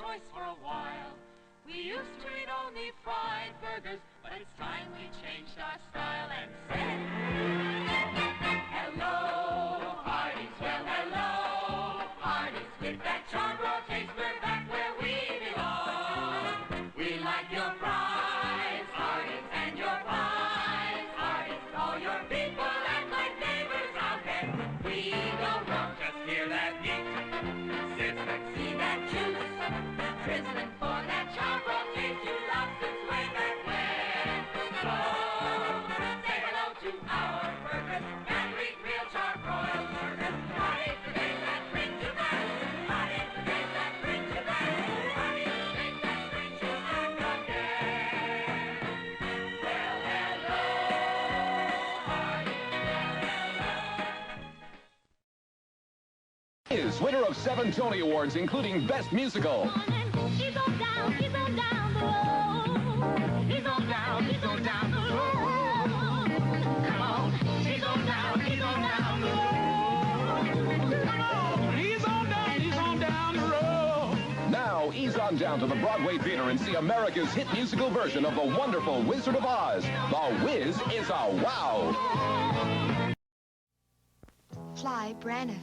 choice for a while. We used to eat only fried burgers, but it's time we changed our style and said, hello, Hardee's, well, hello, Hardee's. With that charbroiled taste, we're back where we belong. We like your fries, Hardee's, and your pies, Hardee's. All your people act like neighbors out there. We don't wrong, just hear that heat. Sizzling, see that juice, drizzling for that charbroiled taste you love since way back when. So, say hello to our burgers and eat real charbroiled burgers. Hardee's the taste that brings you back. Hardee's the taste that brings you back. Hardee's the taste that brings you back again. Well, hello, Hardee's, well, hello. Is winner of 7 Tony Awards, including Best Musical. He's on down the road. He's on down the road. Come on, he's on down the road. Come on, he's on down the road. Now, ease on down to the Broadway Theater and see America's hit musical version of The Wonderful Wizard of Oz. The Wiz is a wow. Fly Braniff.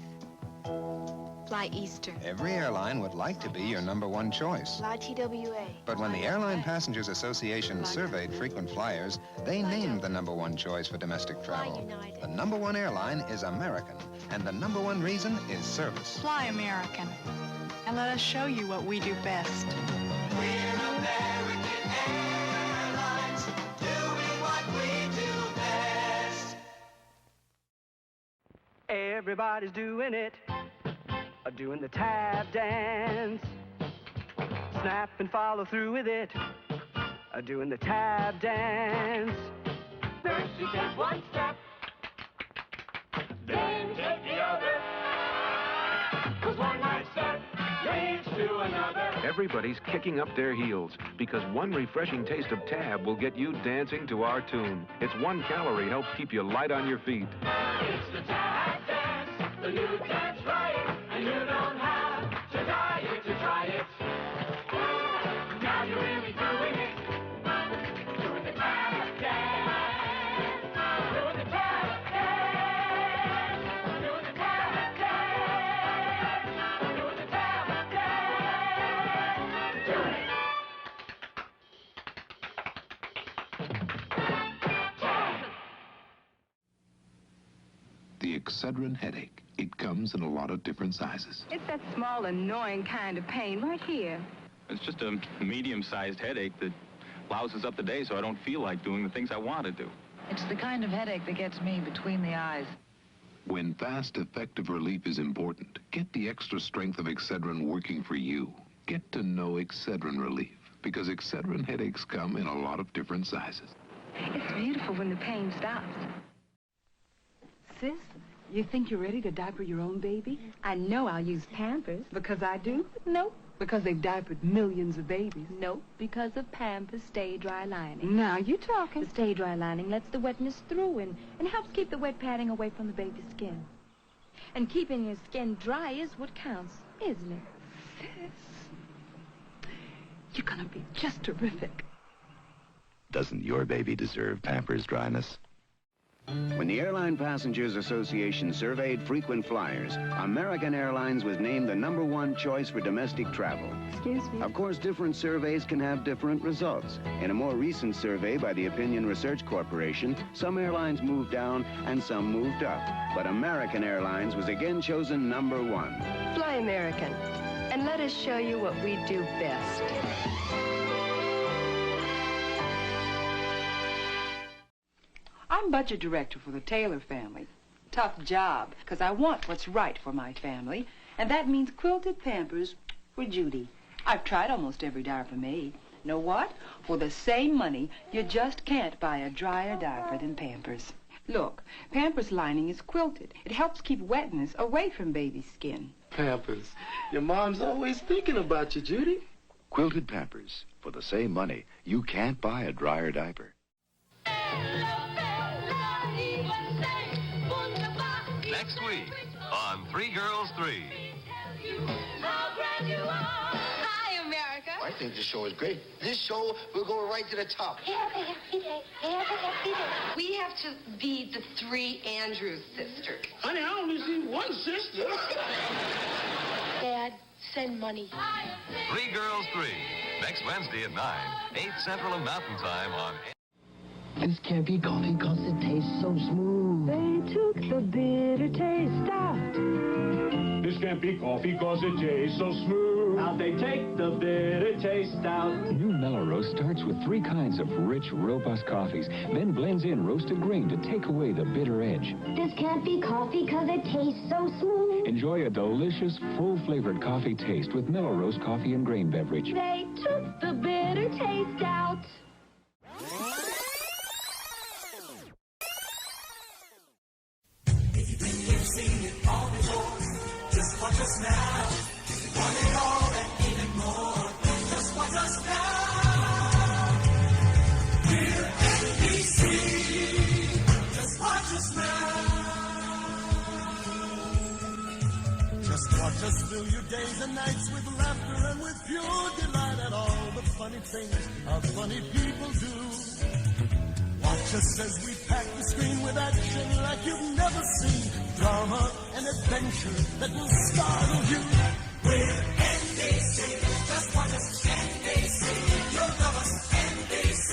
Fly Easter. Every airline would like to be your #1 choice. Fly TWA. But when the Airline Passengers Association surveyed frequent flyers, they named the #1 choice for domestic travel. The #1 airline is American, and the #1 reason is service. Fly American, and let us show you what we do best. We're American Airlines, doing what we do best. Everybody's doing it, doing the tap dance. Snap and follow through with it, doing the tap dance. First you take one step, then take the other. 'Cause one night step leads to another. Everybody's kicking up their heels because one refreshing taste of Tab will get you dancing to our tune. It's 1 calorie helps keep you light on your feet. It's the tap dance, the new dance right, and you don't have to diet to try it. Now you're really doing it, doing the tap dance, doing the tap dance, doing the tap dance, doing the tap dance, doing it. The Excedrin headache. It comes in a lot of different sizes. It's that small, annoying kind of pain right here. It's just a medium-sized headache that louses up the day so I don't feel like doing the things I want to do. It's the kind of headache that gets me between the eyes. When fast, effective relief is important, get the extra strength of Excedrin working for you. Get to know Excedrin relief, because Excedrin headaches come in a lot of different sizes. It's beautiful when the pain stops. Sis, you think you're ready to diaper your own baby? I know I'll use Pampers. Because I do? Nope. Because they've diapered millions of babies. Nope. Because of Pampers Stay Dry Lining. Now you talking. The Stay Dry Lining lets the wetness through and helps keep the wet padding away from the baby's skin. And keeping your skin dry is what counts, isn't it? Sis, you're gonna be just terrific. Doesn't your baby deserve Pampers dryness? When the Airline Passengers Association surveyed frequent flyers, American Airlines was named the #1 choice for domestic travel. Excuse me. Of course, different surveys can have different results. In a more recent survey by the Opinion Research Corporation, some airlines moved down and some moved up. But American Airlines was again chosen #1. Fly American, and let us show you what we do best. I'm budget director for the Taylor family. Tough job, because I want what's right for my family, and that means quilted Pampers for Judy. I've tried almost every diaper made. Know what? For the same money, you just can't buy a drier diaper than Pampers. Look, Pampers lining is quilted. It helps keep wetness away from baby's skin. Pampers. Your mom's always thinking about you, Judy. Quilted Pampers. For the same money, you can't buy a drier diaper. Next week on 3 Girls 3. How grand you are. Hi, America. I think this show is great. This show will go right to the top. We have to be the three Andrews sisters. Honey, I only see one sister. Dad, send money. 3 Girls 3. Next Wednesday at 9, 8 Central and Mountain Time on... This can't be coffee because it tastes so smooth. They took the bitter taste out. This can't be coffee because it tastes so smooth. How'd they take the bitter taste out? New Mellow Roast starts with 3 kinds of rich, robust coffees, then blends in roasted grain to take away the bitter edge. This can't be coffee because it tastes so smooth. Enjoy a delicious, full-flavored coffee taste with Mellow Roast coffee and grain beverage. They took the bitter taste out. You've seen it all before. Just watch us now. Want it all and even more. Just watch us now. We're NBC. Just watch us now. Just watch us fill your days and nights with laughter and with pure delight at all the funny things our funny people do. Watch us as we pack the screen with action like you've never seen. Drama and adventure that will startle you. We're NBC. Just watch us, NBC. You'll love us, NBC.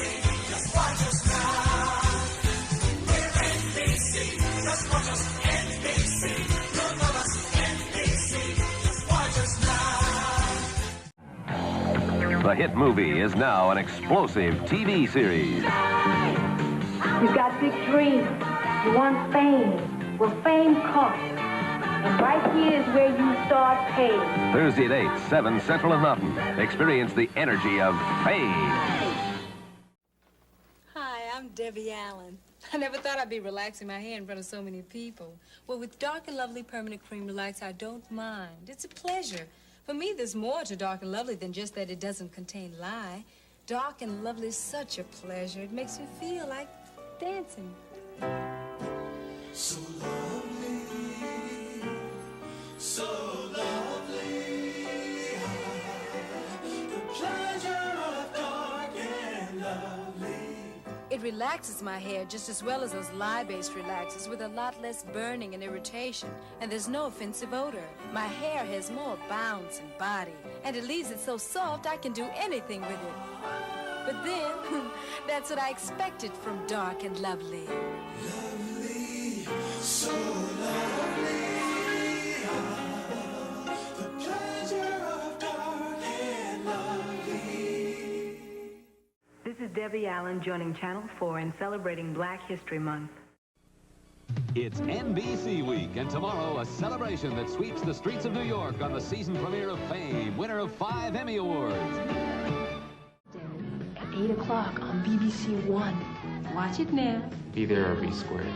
Just watch us now. We're NBC. Just watch us, NBC. You'll love us, NBC. Just watch us now. The hit movie is now an explosive TV series. You've got big dreams. You want fame. Well, fame costs. And right here is where you start paying. Thursday at 8, 7 Central and Mountain. Experience the energy of fame. Hi, I'm Debbie Allen. I never thought I'd be relaxing my hair in front of so many people. Well, with Dark and Lovely Permanent Cream Relax, I don't mind. It's a pleasure. For me, there's more to Dark and Lovely than just that it doesn't contain lye. Dark and Lovely is such a pleasure. It makes me feel like dancing. So lovely, so lovely. The pleasure of dark and lovely. It relaxes my hair just as well as those lye-based relaxers with a lot less burning and irritation. And there's no offensive odor. My hair has more bounce and body. And it leaves it so soft I can do anything with it. But then, that's what I expected from Dark and Lovely. Lovely, so lovely. The pleasure of dark and lovely. This is Debbie Allen joining Channel 4 in celebrating Black History Month. It's NBC Week, and tomorrow a celebration that sweeps the streets of New York on the season premiere of Fame, winner of 5 Emmy Awards. At 8 o'clock on BBC One. Watch it now. Be there or be square.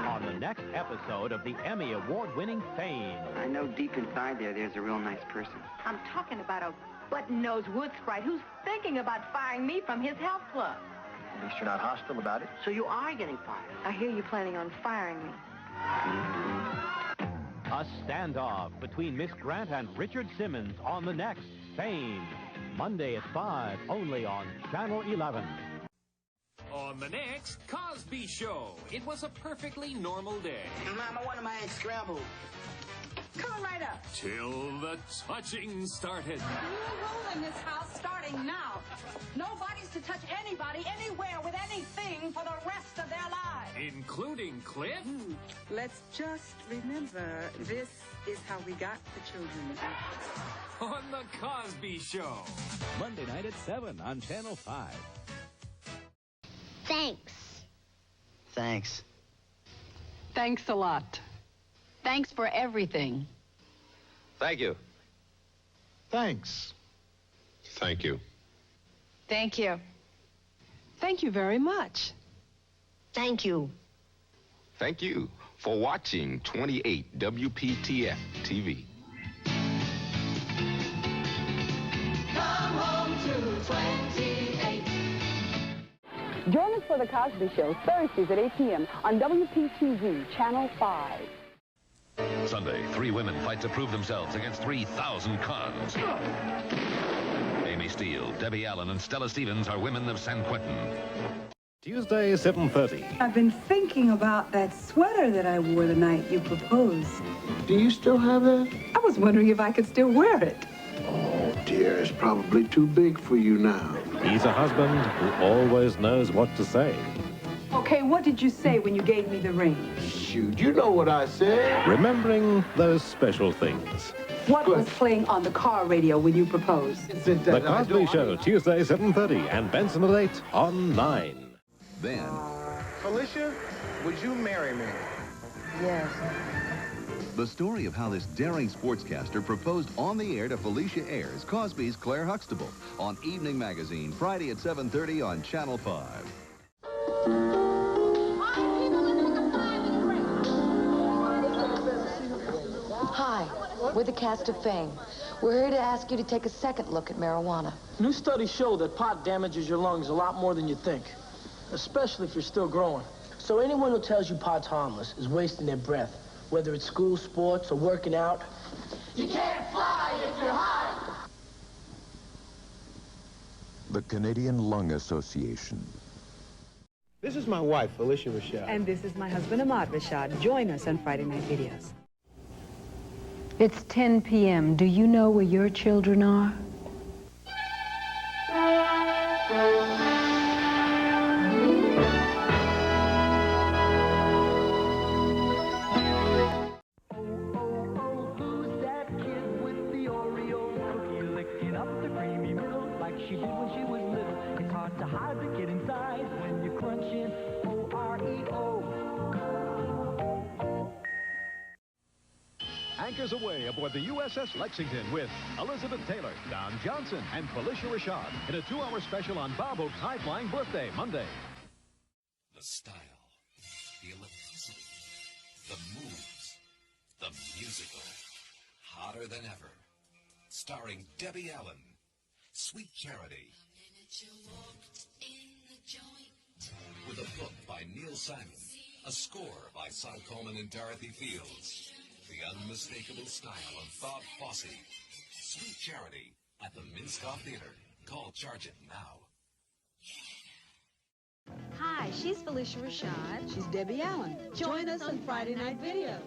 On the next episode of the Emmy Award-winning Fame. I know deep inside there's a real nice person. I'm talking about a button-nosed wood sprite who's thinking about firing me from his health club. At least you're not hostile about it. So you are getting fired. I hear you planning on firing me. A standoff between Miss Grant and Richard Simmons on the next Fame. Monday at 5, only on Channel 11. On the next Cosby Show, it was a perfectly normal day. Mama, one of my eggs scrambled. Come right up. Till the touching started. New rule in this house starting now. Nobody's to touch anybody, anywhere, with anything for the rest of their lives. Including Cliff. Let's just remember, this is how we got the children. On the Cosby Show. Monday night at 7 on Channel 5. Thanks. Thanks. Thanks a lot. Thanks for everything. Thank you. Thanks. Thank you. Thank you. Thank you very much. Thank you. Thank you for watching 28 WPTF TV. Come home to 28. Join us for The Cosby Show, Thursdays at 8 p.m. on WPTV, Channel 5. Sunday, 3 women fight to prove themselves against 3,000 cons. Amy Steele, Debbie Allen, and Stella Stevens are women of San Quentin. Tuesday, 7:30. I've been thinking about that sweater that I wore the night you proposed. Do you still have that? I was wondering if I could still wear it. Oh, dear, it's probably too big for you now. He's a husband who always knows what to say. Okay, what did you say when you gave me the ring? Shoot, you know what I said. Remembering those special things. What was playing on the car radio when you proposed? The Cosby Show, Tuesday, 7:30, and Benson at 8 on 9. Then, Phylicia, would you marry me? Yes. The story of how this daring sportscaster proposed on the air to Phylicia airs Cosby's Claire Huxtable on Evening Magazine, Friday at 7:30 on Channel 5. Hi, we're the cast of Fame. We're here to ask you to take a second look at marijuana. New studies show that pot damages your lungs a lot more than you think, especially if you're still growing. So anyone who tells you pot's harmless is wasting their breath, whether it's school, sports, or working out. You can't fly if you're high. The Canadian Lung Association. This is my wife, Phylicia Rashad. And this is my husband, Ahmad Rashad. Join us on Friday Night Videos. It's 10 p.m. Do you know where your children are? She did when she was little. It's hard to hide the kid inside when you're crunching O-R-E-O. anchors away aboard the USS Lexington with Elizabeth Taylor, Don Johnson, and Phylicia Rashad in a 2-hour special on Bob Hope's high-flying birthday, Monday. The style, the electricity, the moves, the musical. Hotter than ever. Starring Debbie Allen. Sweet Charity. With a book by Neil Simon. A score by Cy Coleman and Dorothy Fields. The unmistakable style of Bob Fosse. Sweet Charity at the Minskoff Theater. Call Charge It now. Hi, she's Phylicia Rashad. She's Debbie Allen. Join us on Friday Night Videos.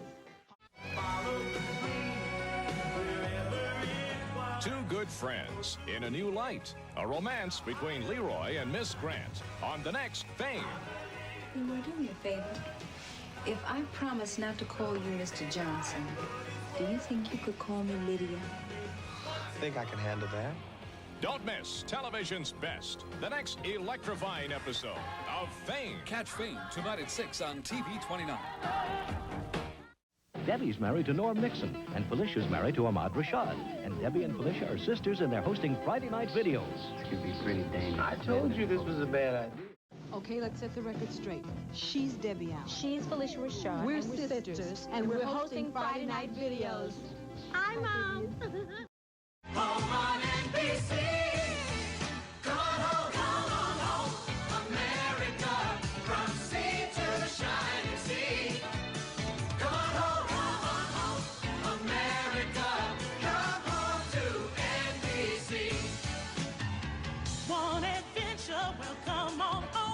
Two good friends in a new light. A romance between Leroy and Miss Grant on the next Fame. Leroy, do me a favor. If I promise not to call you Mr. Johnson, do you think you could call me Lydia? I think I can handle that. Don't miss television's best. The next electrifying episode of Fame. Catch Fame tonight at 6 on TV 29. Debbie's married to Norm Nixon, and Phylicia's married to Ahmad Rashad. And Debbie and Phylicia are sisters, and they're hosting Friday Night Videos. It could be pretty dangerous. I told you this was a bad idea. Okay, let's set the record straight. She's Debbie Allen. She's Phylicia Rashad. We're sisters, and we're hosting Friday Night Videos. Hi, Mom. Home on NBC. Come on home, America, from sea to the shining sea. Come on home, America, come home to NBC. Want adventure? Well, come on home.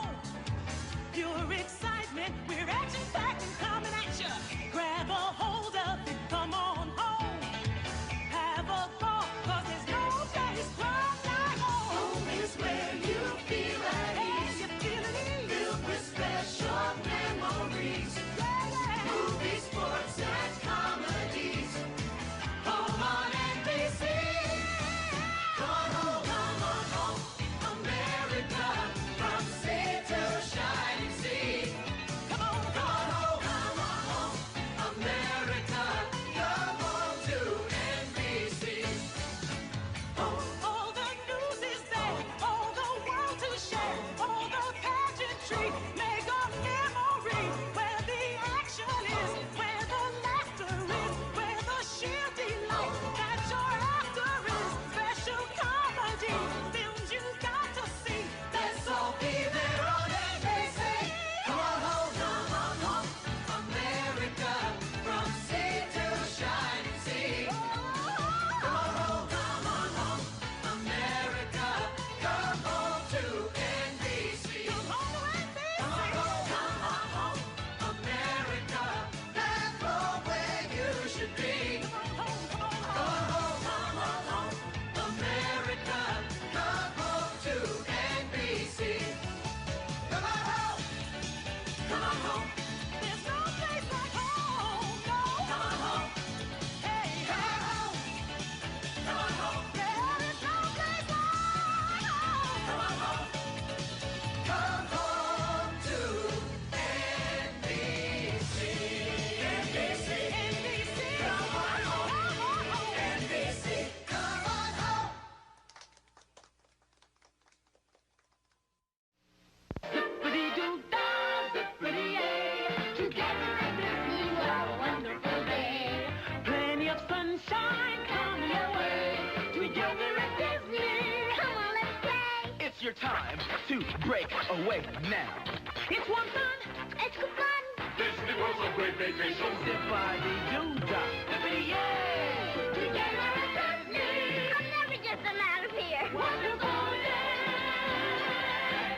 Pure excitement, we're action-packed and coming at you. Grab a hold of it, come on home. Have a thought, 'cause there's no place like time to break away now. It's one fun, extra fun. Disney World's a great vacation. Zippity-doo-dah. Zippity-yay! We get out of Disney. I'll never get them out of here. Wonderful day.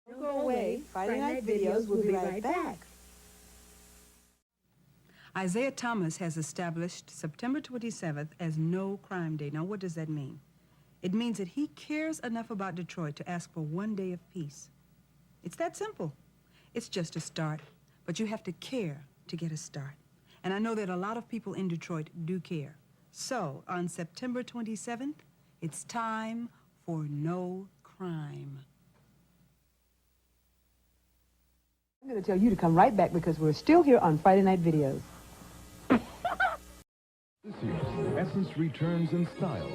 Don't go away. Friday Night Videos will be right back. Isaiah Thomas has established September 27th as No Crime Day. Now, what does that mean? It means that he cares enough about Detroit to ask for one day of peace. It's that simple. It's just a start, but you have to care to get a start. And I know that a lot of people in Detroit do care. So, on September 27th, it's time for No Crime. I'm going to tell you to come right back because we're still here on Friday Night Videos. This year's Essence returns in style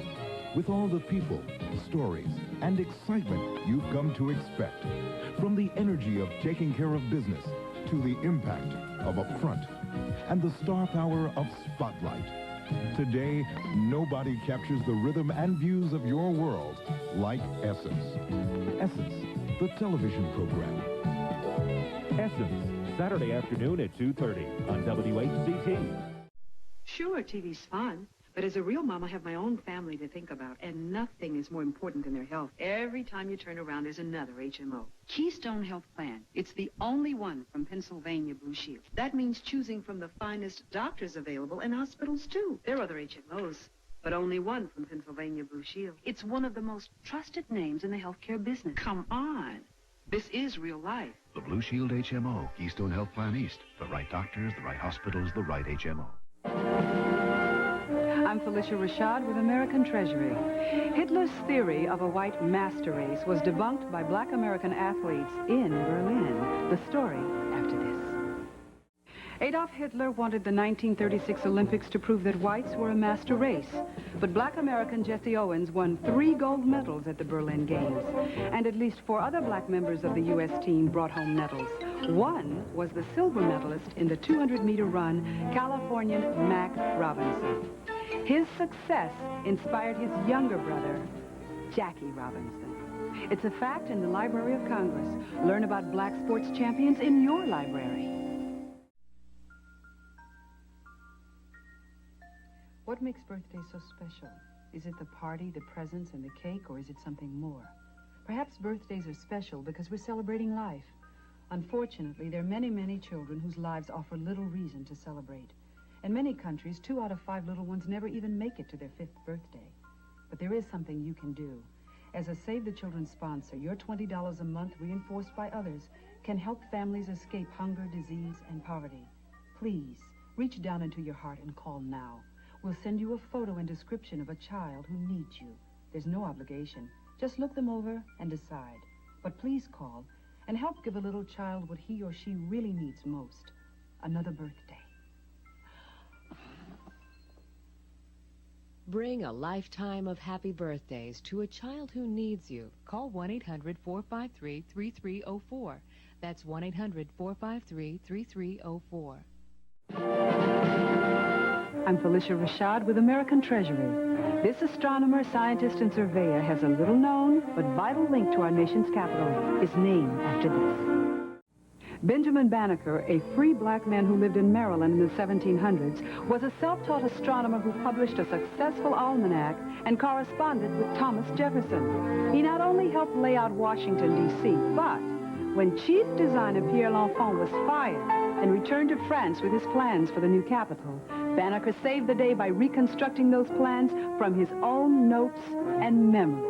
with all the people, stories, and excitement you've come to expect. From the energy of taking care of business to the impact of Upfront and the star power of Spotlight. Today, nobody captures the rhythm and views of your world like Essence. Essence, the television program. Essence, Saturday afternoon at 2:30 on WHCT. Sure, TV's fun, but as a real mom, I have my own family to think about, and nothing is more important than their health. Every time you turn around, there's another HMO. Keystone Health Plan. It's the only one from Pennsylvania Blue Shield. That means choosing from the finest doctors available and hospitals, too. There are other HMOs, but only one from Pennsylvania Blue Shield. It's one of the most trusted names in the healthcare business. Come on. This is real life. The Blue Shield HMO, Keystone Health Plan East. The right doctors, the right hospitals, the right HMO. I'm Phylicia Rashad with American Treasury. Hitler's theory of a white master race was debunked by black American athletes in Berlin. The story after this. Adolf Hitler wanted the 1936 Olympics to prove that whites were a master race. But black American Jesse Owens won 3 gold medals at the Berlin Games. And at least 4 other black members of the U.S. team brought home medals. One was the silver medalist in the 200-meter run, Californian Mac Robinson. His success inspired his younger brother, Jackie Robinson. It's a fact in the Library of Congress. Learn about black sports champions in your library. What makes birthdays so special? Is it the party, the presents, and the cake, or is it something more? Perhaps birthdays are special because we're celebrating life. Unfortunately, there are many, many children whose lives offer little reason to celebrate. In many countries, 2 out of 5 little ones never even make it to their 5th birthday. But there is something you can do. As a Save the Children sponsor, your $20 a month, reinforced by others, can help families escape hunger, disease, and poverty. Please, reach down into your heart and call now. We'll send you a photo and description of a child who needs you. There's no obligation. Just look them over and decide. But please call and help give a little child what he or she really needs most, another birthday. Bring a lifetime of happy birthdays to a child who needs you. Call 1-800-453-3304. That's 1-800-453-3304. I'm Phylicia Rashad with American Treasury. This astronomer, scientist, and surveyor has a little-known but vital link to our nation's capital. His name after this. Benjamin Banneker, a free black man who lived in Maryland in the 1700s, was a self-taught astronomer who published a successful almanac and corresponded with Thomas Jefferson. He not only helped lay out Washington, D.C., but when chief designer Pierre L'Enfant was fired and returned to France with his plans for the new capital, Banneker saved the day by reconstructing those plans from his own notes and memory.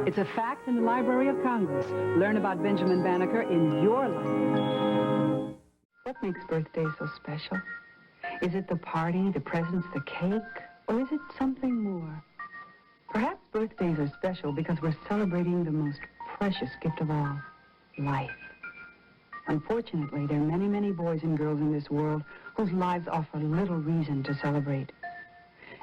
It's a fact in the Library of Congress. Learn about Benjamin Banneker in your library. What makes birthdays so special? Is it the party, the presents, the cake, or is it something more? Perhaps birthdays are special because we're celebrating the most precious gift of all, life. Unfortunately, there are many, many boys and girls in this world whose lives offer little reason to celebrate.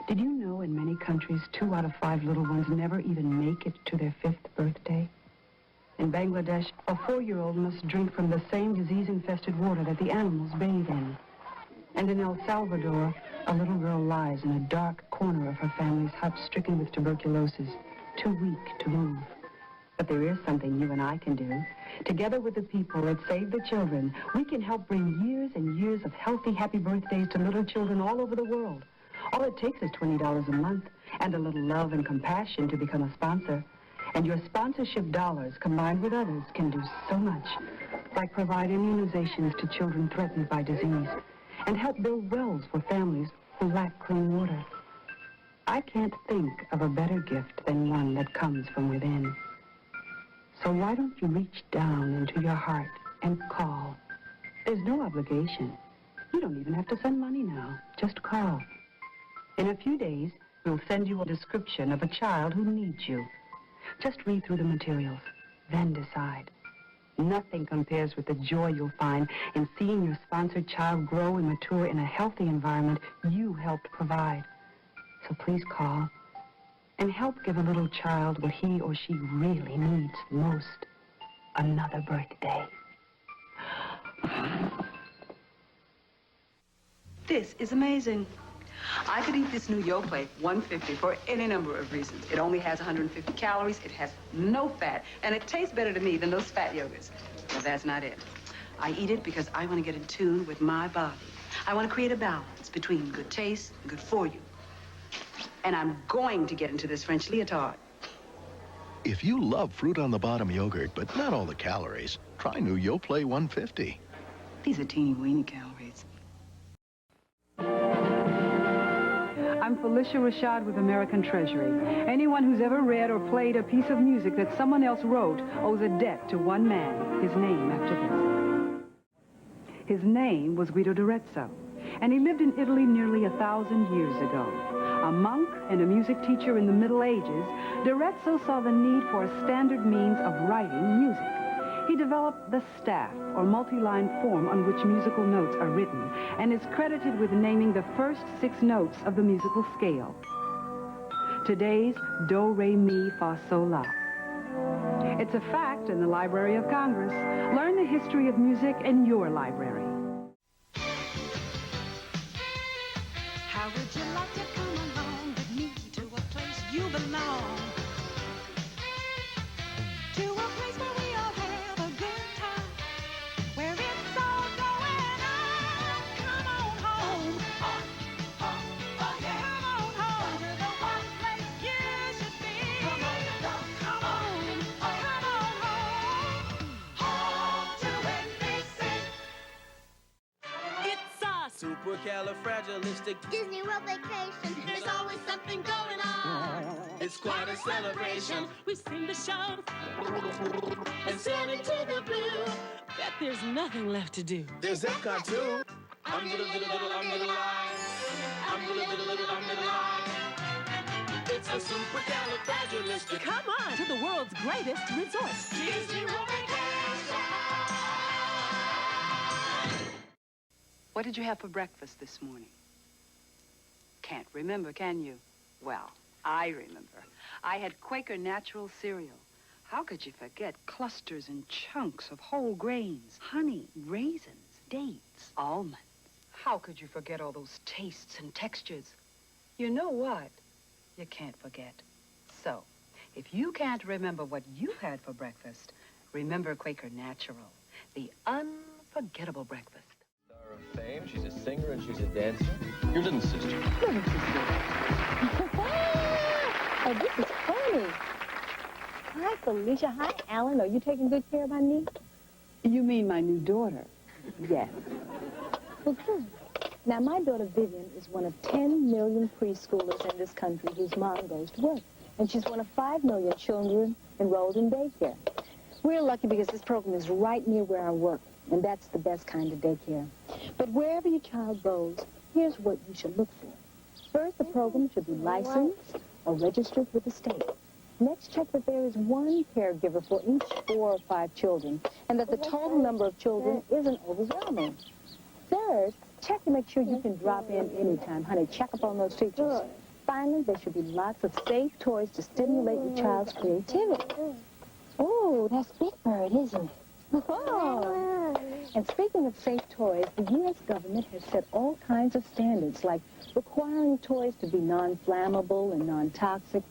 Did you know in many countries, 2 out of 5 little ones never even make it to their 5th birthday? In Bangladesh, a 4-year-old must drink from the same disease-infested water that the animals bathe in. And in El Salvador, a little girl lies in a dark corner of her family's hut, stricken with tuberculosis, too weak to move. But there is something you and I can do. Together with the people at Save the Children, we can help bring years and years of healthy, happy birthdays to little children all over the world. All it takes is $20 a month and a little love and compassion to become a sponsor. And your sponsorship dollars, combined with others, can do so much, like provide immunizations to children threatened by disease and help build wells for families who lack clean water. I can't think of a better gift than one that comes from within. So why don't you reach down into your heart and call? There's no obligation. You don't even have to send money now. Just call. In a few days, we'll send you a description of a child who needs you. Just read through the materials, then decide. Nothing compares with the joy you'll find in seeing your sponsored child grow and mature in a healthy environment you helped provide. So please call and help give a little child what he or she really needs most. Another birthday. This is amazing. I could eat this new Yoplait 150 for any number of reasons. It only has 150 calories, it has no fat, and it tastes better to me than those fat yogurts. But that's not it. I eat it because I want to get in tune with my body. I want to create a balance between good taste and good for you. And I'm going to get into this French leotard. If you love fruit on the bottom yogurt, but not all the calories, try new Yoplait 150. These are teeny weeny calories. I'm Phylicia Rashad with American Treasury. Anyone who's ever read or played a piece of music that someone else wrote owes a debt to one man, his name after this. His name was Guido d'Arezzo, and he lived in Italy nearly 1,000 years ago. A monk and a music teacher in the Middle Ages, d'Arezzo saw the need for a standard means of writing music. He developed the staff, or multi-line form on which musical notes are written, and is credited with naming the first 6 notes of the musical scale. Today's Do, Re, Mi, Fa, Sol, La. It's a fact in the Library of Congress. Learn the history of music in your library. How would you like to come along with me to a place you belong? To a place where we all have a good time, where it's all going on. Come on home. Yeah. Come on home to the one place you should be. Come on. Come on home. Home to NBC. It's a supercalifragilistic Disney World vacation. There's always something going on. It's quite a celebration. We've seen the show and sailed into the blue. Bet there's nothing left to do. There's Epcot too. I'm little line. I'm little line. It's a supercalifragilistic. Come on to the world's greatest resort. Disney World vacation. What did you have for breakfast this morning? Can't remember, can you? Well, I remember. I had Quaker Natural cereal. How could you forget clusters and chunks of whole grains, honey, raisins, dates, almonds? How could you forget all those tastes and textures? You know what? You can't forget. So, if you can't remember what you had for breakfast, remember Quaker Natural, the unforgettable breakfast. Star of fame, she's a singer and she's a dancer. Your little sister. Little sister. Oh, this is funny. Hi, Phylicia. Hi, Alan. Are you taking good care of my niece? You mean my new daughter? Yes. Well, good. Now, my daughter Vivian is one of 10 million preschoolers in this country whose mom goes to work. And she's one of 5 million children enrolled in daycare. We're lucky because this program is right near where I work, and that's the best kind of daycare. But wherever your child goes, here's what you should look for. First, the program should be licensed or registered with the state. Next, check that there is one caregiver for each 4 or 5 children, and that the total number of children isn't overwhelming. Third, check to make sure you can drop in anytime. Honey, check up on those teachers. Finally, there should be lots of safe toys to stimulate your child's creativity. Oh, that's Big Bird, isn't it? Oh. And speaking of safe toys, the U.S. government has set all kinds of standards, like requiring toys to be non-flammable and non-toxic,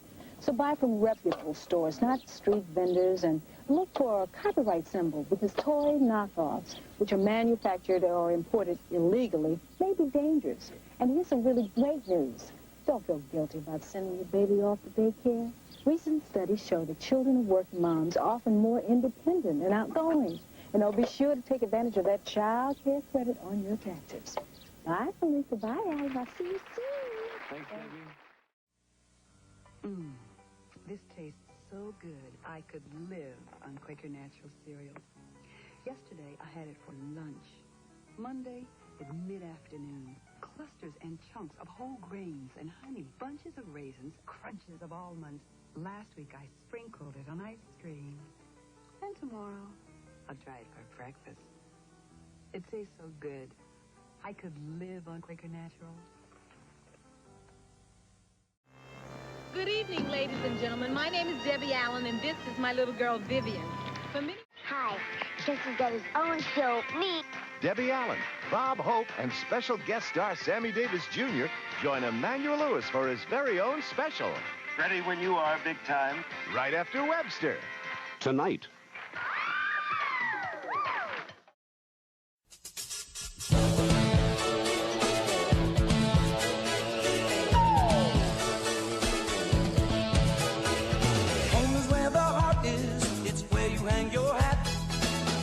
So buy from reputable stores, not street vendors, and look for a copyright symbol, because toy knockoffs, which are manufactured or imported illegally, may be dangerous. And here's some really great news. Don't feel guilty about sending your baby off to daycare. Recent studies show that children of working moms are often more independent and outgoing. And they'll be sure to take advantage of that child care credit on your taxes. Bye, Phylicia. Bye, Alice. I'll see you soon. Thanks, baby. This tastes so good, I could live on Quaker Natural cereal. Yesterday, I had it for lunch. Monday, at mid-afternoon, clusters and chunks of whole grains and honey, bunches of raisins, crunches of almonds. Last week, I sprinkled it on ice cream. And tomorrow, I'll try it for breakfast. It tastes so good, I could live on Quaker Natural. Good evening, ladies and gentlemen. My name is Debbie Allen, and this is my little girl, Vivian. Hi, this is Debbie's own show, me. Debbie Allen, Bob Hope, and special guest star Sammy Davis Jr. join Emmanuel Lewis for his very own special. Ready when you are, big time. Right after Webster. Tonight. Home is where the heart is. It's where you hang your hat.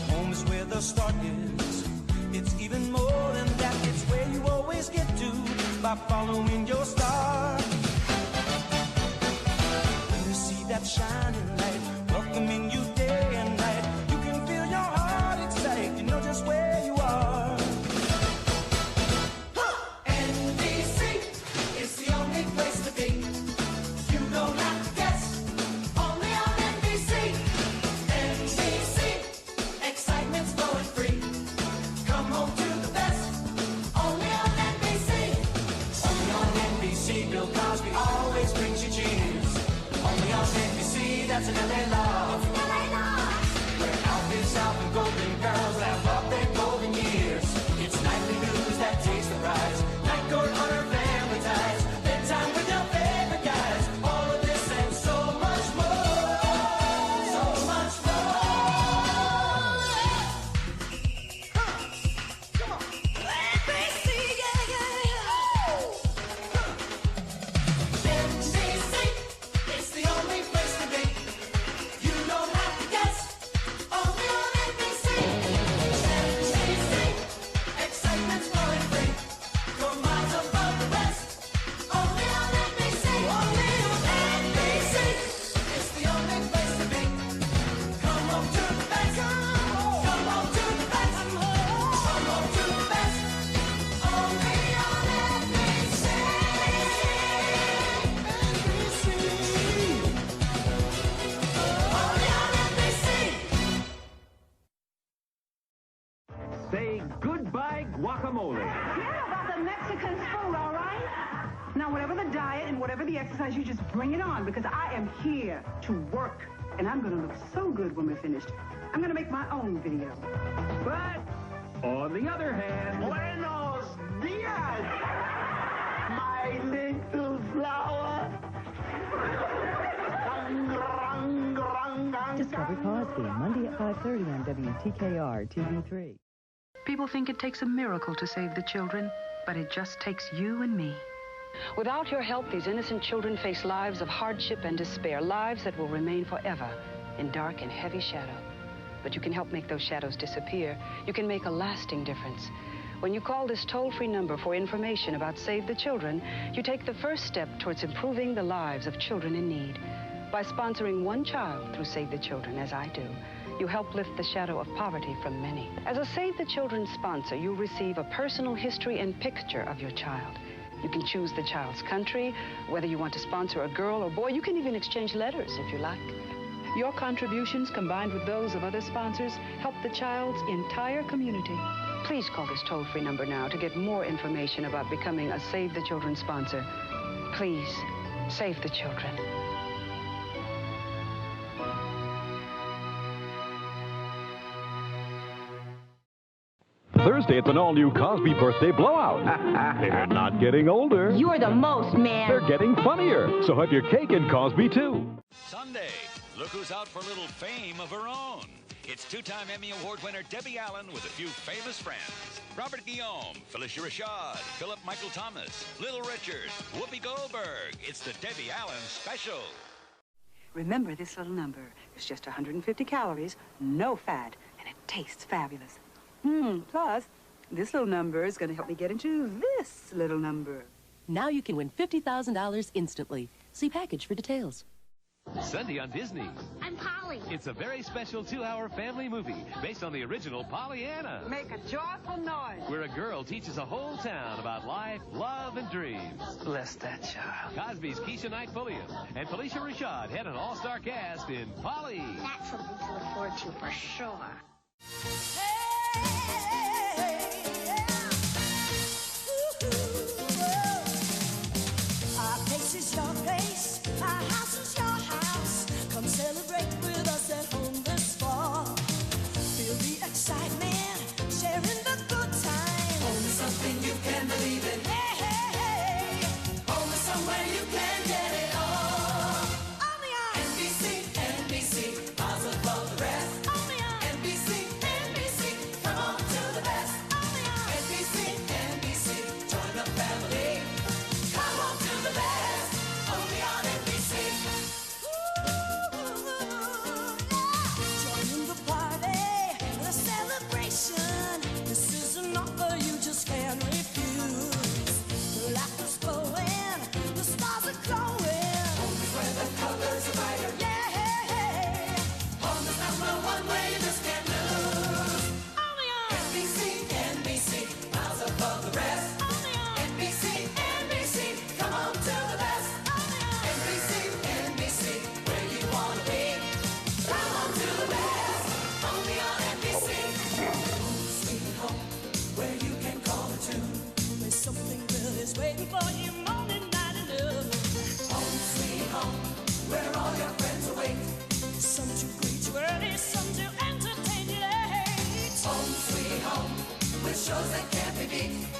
Home is where the start is. It's even more than that. It's where you always get to by following your star. When you see that shining light welcoming you day and night, you can feel your heart excite. You know just where you are. NBC is the only place to be. You don't have to guess. Only on NBC. NBC, excitement's going free. Come home to the best. Only on NBC. Only on NBC, Bill Cosby always brings you cheers. Only on NBC, that's an LA law. Where Alfie's South and golden girls laugh up their golden years. It's nightly news that takes the prize. Night court on her family ties. Bedtime with your favorite guys. All of this and so much more. So much more. Come on. NBC, yeah, yeah. NBC, it's the only place to be. You don't have to guess. Only on NBC. NBC, excitement's flowing free. You're miles above the rest. Only on NBC. Only on NBC. It's the only place to be. Come home to the best. Come home to the best. Come home to the best. Only on NBC. Only on NBC. Say goodbye, guacamole. Yeah, about the Mexican food, all right? Now, whatever the diet and whatever the exercise, you just bring it on, because I am here to work. And I'm going to look so good when we're finished. I'm going to make my own video. But, on the other hand... Buenos dias, my little flower. Discover Cosby, Monday at 5:30 on WTKR TV3. People think it takes a miracle to save the children, but it just takes you and me. Without your help, these innocent children face lives of hardship and despair, lives that will remain forever in dark and heavy shadow. But you can help make those shadows disappear. You can make a lasting difference. When you call this toll-free number for information about Save the Children, you take the first step towards improving the lives of children in need. By sponsoring one child through Save the Children, as I do, you help lift the shadow of poverty from many. As a Save the Children sponsor, you'll receive a personal history and picture of your child. You can choose the child's country, whether you want to sponsor a girl or boy. You can even exchange letters if you like. Your contributions, combined with those of other sponsors, help the child's entire community. Please call this toll-free number now to get more information about becoming a Save the Children sponsor. Please, save the children. Thursday, it's an all-new Cosby birthday blowout. They're not getting older. You're the most, man. They're getting funnier. So have your cake in Cosby, too. Sunday, look who's out for a little fame of her own. It's two-time Emmy Award winner Debbie Allen with a few famous friends. Robert Guillaume, Phylicia Rashad, Philip Michael Thomas, Little Richard, Whoopi Goldberg. It's the Debbie Allen Special. Remember this little number. It's just 150 calories, no fat, and it tastes fabulous. Plus, this little number is going to help me get into this little number. Now you can win $50,000 instantly. See package for details. Sunday on Disney. I'm Polly. It's a very special 2-hour family movie based on the original Pollyanna. Make a joyful noise. Where a girl teaches a whole town about life, love, and dreams. Bless that child. Cosby's Keisha Knight Pulliam and Phylicia Rashad head an all-star cast in Polly. That's something to look forward to for sure. Our place is your place, our house is your house. Come celebrate with us at home this fall. Feel the excitement, sharing the good time. Home is something you can believe in. Hey, hey, hey. Home is somewhere you can get it all. Only on NBC, NBC, miles above the rest. Only on NBC, NBC, come on to the best. Only on NBC, NBC, join the family. Come on to the best, only on NBC. Join in the party, the celebration. This is an offer you just can't refuse. The laughter's flowing, the stars are glowing. Home is where the colors are brighter. Yeah, home is number one where you just can't lose. Only on NBC, NBC, miles above the rest. Only on NBC, NBC, come on to the best. Only on NBC, NBC, where you wanna be. Come on to the best, only on NBC. Home, sweet home, where you can call a tune. There's something good is waiting for you morning, night, and noon. Home, sweet home, where all your friends await. Some to greet you early, some to entertain you late. Home, sweet home, with shows that can't be beat.